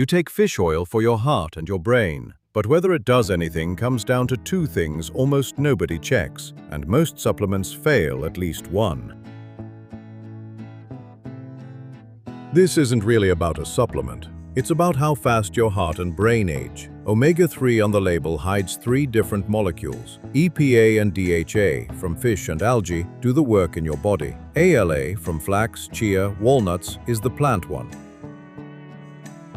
You take fish oil for your heart and your brain, but whether it does anything comes down to two things almost nobody checks, and most supplements fail at least one. This isn't really about a supplement. It's about how fast your heart and brain age. Omega-3 on the label hides three different molecules. EPA and DHA from fish and algae do the work in your body. ALA from flax, chia, walnuts is the plant one.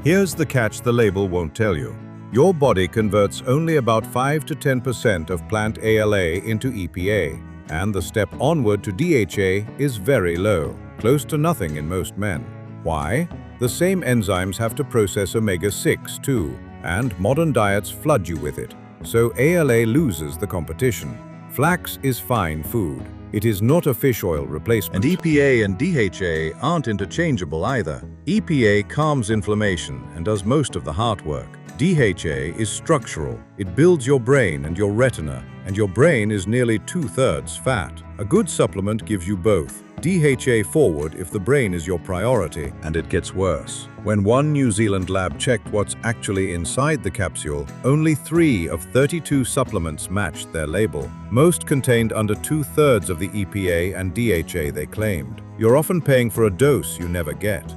Here's the catch the label won't tell you. Your body converts only about 5 to 10% of plant ALA into EPA, and the step onward to DHA is very low, close to nothing in most men. Why? The same enzymes have to process omega-6 too, and modern diets flood you with it, so ALA loses the competition. Flax is fine food. It is not a fish oil replacement. And EPA and DHA aren't interchangeable either. EPA calms inflammation and does most of the heart work. DHA is structural. It builds your brain and your retina, and your brain is nearly 2/3 fat. A good supplement gives you both. DHA forward if the brain is your priority, and it gets worse. When one New Zealand lab checked what's actually inside the capsule, only 3 of 32 supplements matched their label. Most contained under 2/3 of the EPA and DHA they claimed. You're often paying for a dose you never get.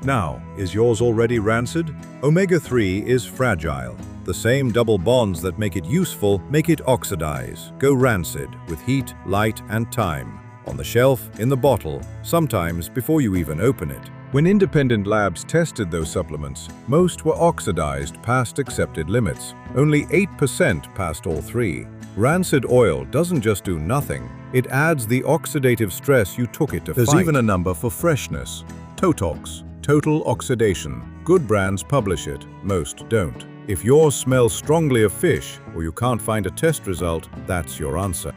Now, is yours already rancid? Omega-3 is fragile. The same double bonds that make it useful make it oxidize, go rancid with heat, light, and time. On the shelf, in the bottle, sometimes before you even open it. When independent labs tested those supplements, most were oxidized past accepted limits. Only 8% passed all three. Rancid oil doesn't just do nothing, it adds the oxidative stress you took it to fight. There's even a number for freshness. TOTOX, total oxidation. Good brands publish it, most don't. If yours smells strongly of fish, or you can't find a test result, that's your answer.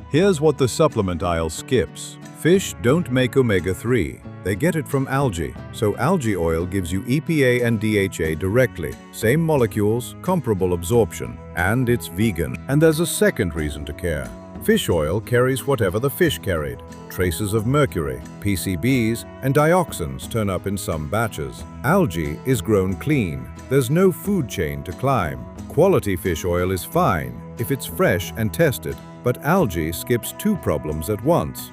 Here's what the supplement aisle skips. Fish don't make omega-3. They get it from algae, so algae oil gives you EPA and DHA directly. Same molecules, comparable absorption, and it's vegan. And there's a second reason to care. Fish oil carries whatever the fish carried. Traces of mercury, PCBs, and dioxins turn up in some batches. Algae is grown clean. There's no food chain to climb. Quality fish oil is fine if it's fresh and tested, but algae skips two problems at once.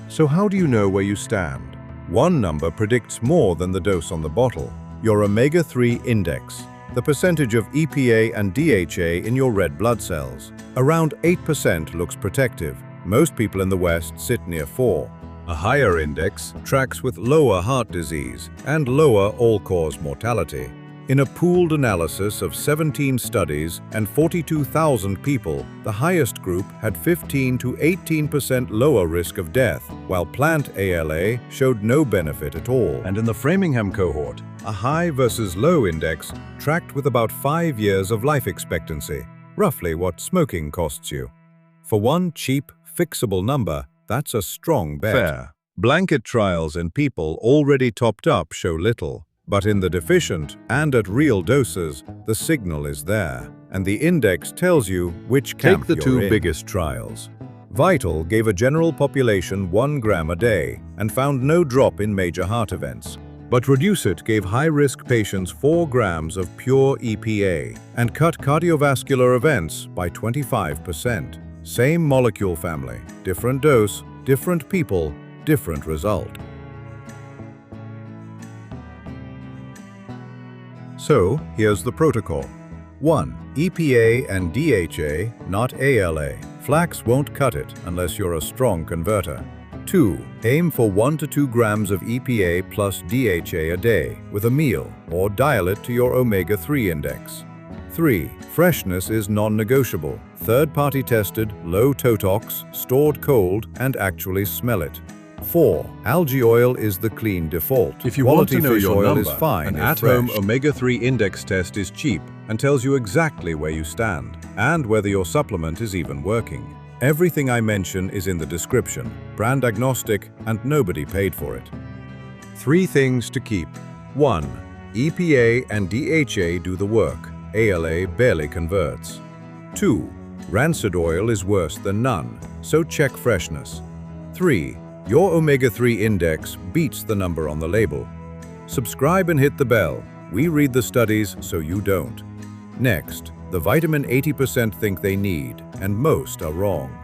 So how do you know where you stand? One number predicts more than the dose on the bottle. Your omega-3 index. The percentage of EPA and DHA in your red blood cells. Around 8% looks protective. Most people in the West sit near 4. A higher index tracks with lower heart disease and lower all-cause mortality. In a pooled analysis of 17 studies and 42,000 people, the highest group had 15 to 18% lower risk of death, while plant ALA showed no benefit at all. And in the Framingham cohort, a high versus low index tracked with about 5 years of life expectancy, roughly what smoking costs you. For one cheap, fixable number, that's a strong bet. Fair. Blanket trials in people already topped up show little. But in the deficient and at real doses, the signal is there, and the index tells you which camp you're in. Take the two biggest trials. Vital gave a general population 1 gram a day and found no drop in major heart events. But Reduce It gave high-risk patients 4 grams of pure EPA and cut cardiovascular events by 25%. Same molecule family, different dose, different people, different result. So, here's the protocol. 1. EPA and DHA, not ALA. Flax won't cut it unless you're a strong converter. 2. Aim for 1 to 2 grams of EPA plus DHA a day with a meal, or dial it to your omega-3 index. 3. Freshness is non-negotiable. Third-party tested, low TOTOX, stored cold, and actually smell it. 4. Algae oil is the clean default. If you want to know your number, is fine, an at-home omega-3 index test is cheap and tells you exactly where you stand and whether your supplement is even working. Everything I mention is in the description, brand agnostic, and nobody paid for it. 3 things to keep. 1. EPA and DHA do the work. ALA barely converts. 2. Rancid oil is worse than none, so check freshness. 3. Your omega-3 index beats the number on the label. Subscribe and hit the bell. We read the studies so you don't. Next, the vitamin 80% think they need, and most are wrong.